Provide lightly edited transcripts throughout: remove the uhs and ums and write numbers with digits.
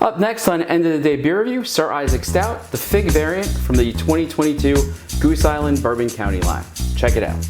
Up next on End of the Day Beer Review, Sir Isaac Stout, the fig variant from the 2022 Goose Island Bourbon County line. Check it out.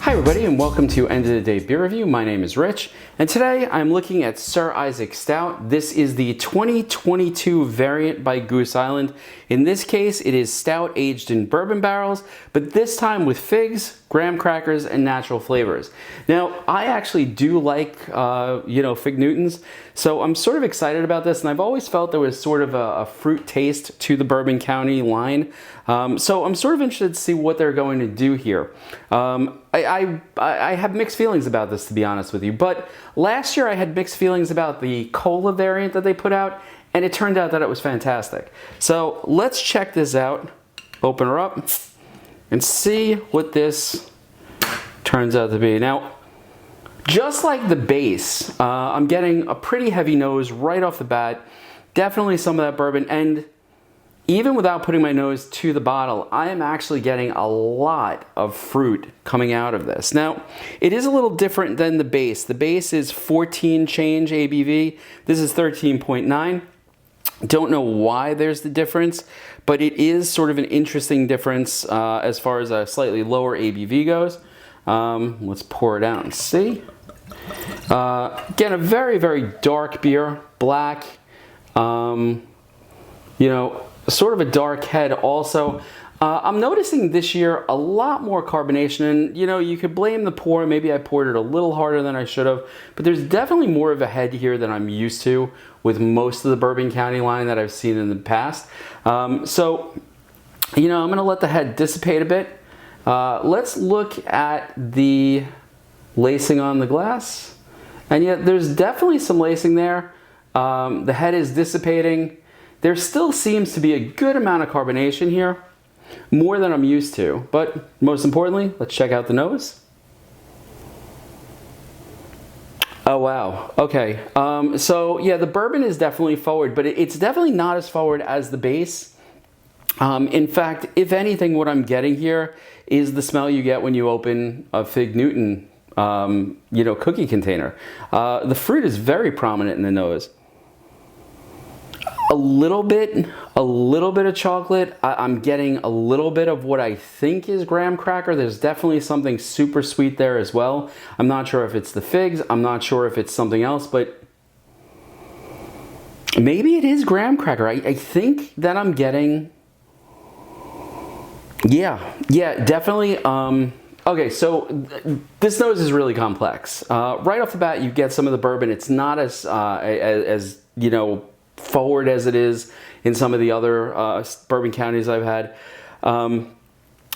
Hi everybody and welcome to End of the Day Beer Review. My name is Rich and today I'm looking at Sir Isaac Stout. This is the 2022 variant by Goose Island. In this case it is stout aged in bourbon barrels, but this time with figs, graham crackers, and natural flavors. Now I actually do like fig Newtons, so I'm sort of excited about this, and I've always felt there was sort of a fruit taste to the Bourbon County line. So I'm sort of interested to see what they're going to do here. I have mixed feelings about this, to be honest with you, but last year I had mixed feelings about the cola variant that they put out, and it turned out that it was fantastic. So let's check this out, open her up, and see what this turns out to be. Now, just like the base, I'm getting a pretty heavy nose right off the bat, definitely some of that bourbon, and even without putting my nose to the bottle, I am actually getting a lot of fruit coming out of this. Now, it is a little different than the base. The base is 14 change ABV. This is 13.9. Don't know why there's the difference, but it is sort of an interesting difference as far as a slightly lower ABV goes. Let's pour it out and see. Again, a very, very dark beer, black, sort of a dark head also. I'm noticing this year a lot more carbonation, and you could blame the pour. Maybe I poured it a little harder than I should have, but there's definitely more of a head here than I'm used to with most of the Bourbon County line that I've seen in the past. I'm gonna let the head dissipate a bit. Let's look at the lacing on the glass, and yet there's definitely some lacing there. The head is dissipating. There still seems to be a good amount of carbonation here, more than I'm used to. But most importantly, let's check out the nose. Oh wow, okay. So yeah, the bourbon is definitely forward, but it's definitely not as forward as the base. In fact, if anything, what I'm getting here is the smell you get when you open a Fig Newton, cookie container. The fruit is very prominent in the nose. A little bit of chocolate. I'm getting a little bit of what I think is graham cracker. There's definitely something super sweet there as well. I'm not sure if it's the figs. I'm not sure if it's something else, but maybe it is graham cracker. I think that I'm getting, yeah, definitely. Okay, so this nose is really complex. Right off the bat, you get some of the bourbon. It's not as forward as it is in some of the other bourbon counties I've had.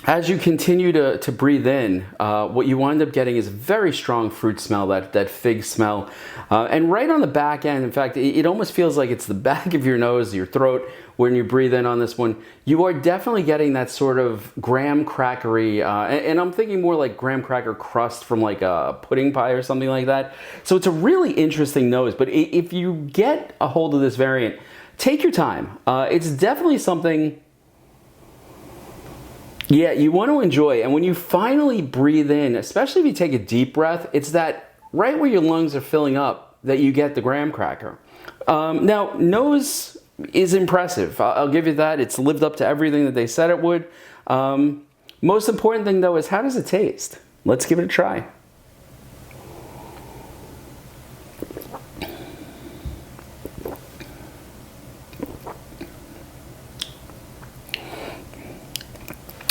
As you continue to breathe in, what you wind up getting is a very strong fruit smell, that fig smell. And right on the back end, in fact, it almost feels like it's the back of your nose, your throat, when you breathe in on this one. You are definitely getting that sort of graham crackery, and I'm thinking more like graham cracker crust from like a pudding pie or something like that. So it's a really interesting nose, but if you get a hold of this variant, take your time. It's definitely something, yeah, you want to enjoy. And when you finally breathe in, especially if you take a deep breath, it's that right where your lungs are filling up that you get the graham cracker. Now, nose is impressive. I'll give you that. It's lived up to everything that they said it would. Most important thing though is, how does it taste? Let's give it a try.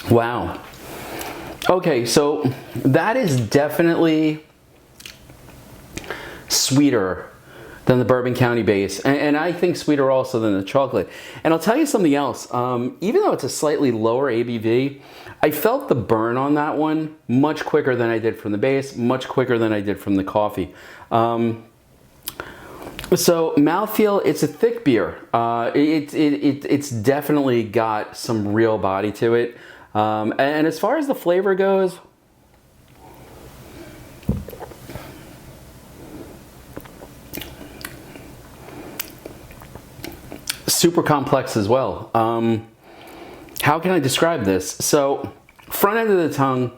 Wow. Okay, so that is definitely sweeter than the Bourbon County base, and I think sweeter also than the chocolate. And I'll tell you something else. Even though it's a slightly lower ABV, I felt the burn on that one much quicker than I did from the base, much quicker than I did from the coffee. So mouthfeel, it's a thick beer. It's definitely got some real body to it. And as far as the flavor goes, super complex as well. How can I describe this? So front end of the tongue,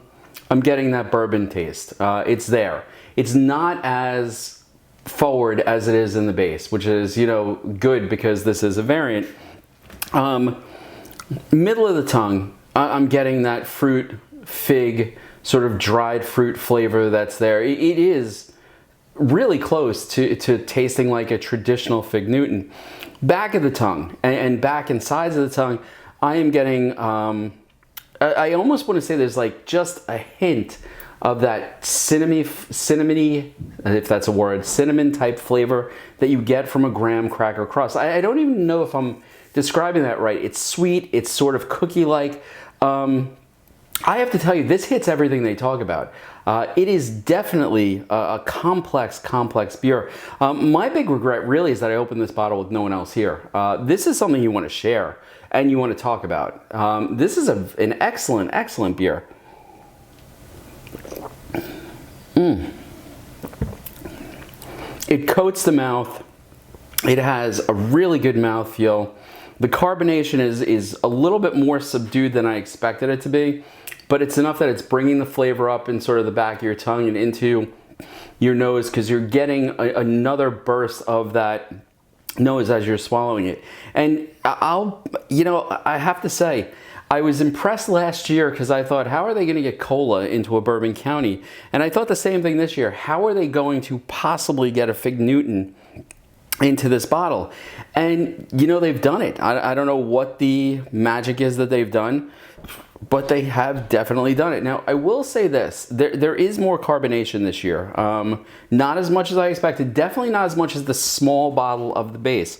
I'm getting that bourbon taste. It's there. It's not as forward as it is in the base, which is, you know, good because this is a variant. Middle of the tongue, I'm getting that fruit, fig, sort of dried fruit flavor that's there. It is really close to tasting like a traditional Fig Newton. Back of the tongue and back and sides of the tongue, I am getting, I almost want to say there's like just a hint of that cinnamony, if that's a word, cinnamon type flavor that you get from a graham cracker crust. I don't even know if I'm describing that right. It's sweet, it's sort of cookie-like. I have to tell you, this hits everything they talk about. It is definitely a complex beer. My big regret really is that I opened this bottle with no one else here. This is something you want to share and you want to talk about. This is an excellent beer. It coats the mouth. It has a really good mouthfeel. The carbonation is a little bit more subdued than I expected it to be, but it's enough that it's bringing the flavor up in sort of the back of your tongue and into your nose, because you're getting another burst of that nose as you're swallowing it. And I have to say, I was impressed last year because I thought, how are they going to get cola into a Bourbon County? And I thought the same thing this year. How are they going to possibly get a Fig Newton into this bottle? And you know, they've done it. I don't know what the magic is that they've done, but they have definitely done it. Now, I will say this, there is more carbonation this year. Not as much as I expected, definitely not as much as the small bottle of the base,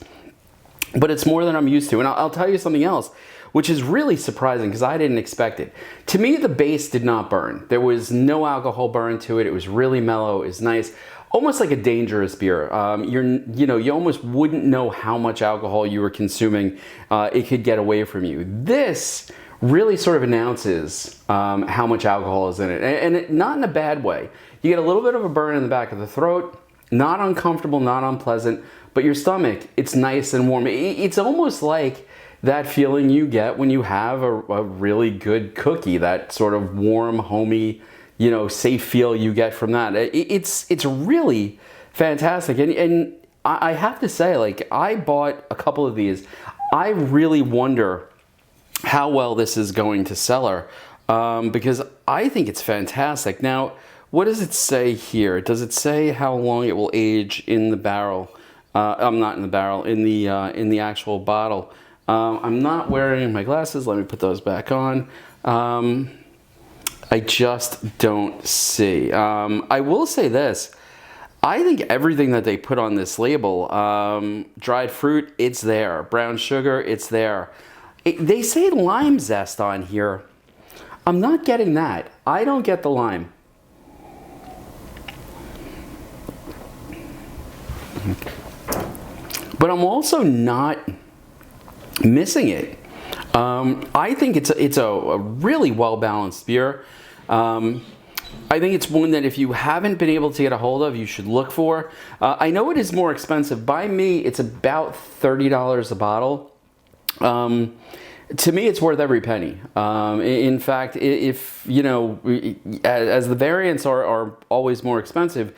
but it's more than I'm used to. And I'll tell you something else, which is really surprising because I didn't expect it. To me, the base did not burn. There was no alcohol burn to it. It was really mellow, it was nice. Almost like a dangerous beer. You almost wouldn't know how much alcohol you were consuming. It could get away from you. This really sort of announces how much alcohol is in it, and not in a bad way. You get a little bit of a burn in the back of the throat, not uncomfortable, not unpleasant, but your stomach, it's nice and warm. It's almost like that feeling you get when you have a really good cookie, that sort of warm, homey, safe feel you get from that. It's really fantastic. And I have to say, like, I bought a couple of these. I really wonder how well this is going to cellar, because I think it's fantastic. Now, what does it say here? Does it say how long it will age in the barrel? I'm not in the barrel, in the actual bottle. I'm not wearing my glasses. Let me put those back on. I just don't see. I will say this. I think everything that they put on this label, dried fruit, it's there. Brown sugar, it's there. They say lime zest on here. I'm not getting that. I don't get the lime. But I'm also not missing it. I think it's a really well-balanced beer. I think it's one that if you haven't been able to get a hold of, you should look for. I know it is more expensive. By me, it's about $30 a bottle. To me, it's worth every penny. In fact, if as the variants are always more expensive,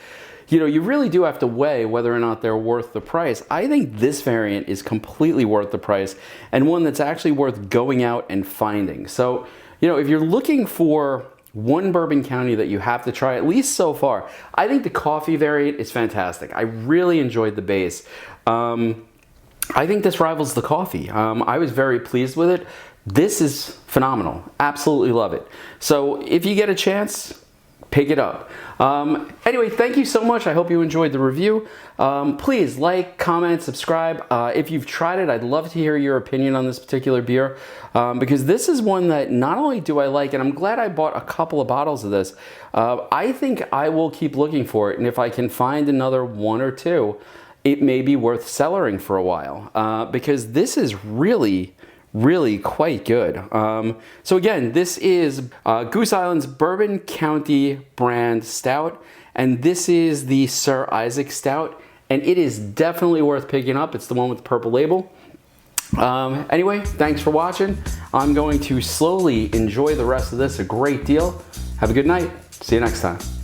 you really do have to weigh whether or not they're worth the price. I think this variant is completely worth the price, and one that's actually worth going out and finding. So, if you're looking for one Bourbon County that you have to try, at least so far, I think the coffee variant is fantastic. I really enjoyed the base. I think this rivals the coffee. I was very pleased with it. This is phenomenal. Absolutely love it. So if you get a chance, pick it up. Anyway, thank you so much. I hope you enjoyed the review. Please like, comment, subscribe. If you've tried it, I'd love to hear your opinion on this particular beer, because this is one that not only do I like, and I'm glad I bought a couple of bottles of this, I think I will keep looking for it, and if I can find another one or two, it may be worth cellaring for a while, because this is really quite good. So again, this is Goose Island's Bourbon County brand stout, and this is the Sir Isaac Stout, and it is definitely worth picking up. It's the one with the purple label. Anyway, thanks for watching. I'm going to slowly enjoy the rest of this a great deal, Have a good night. See you next time.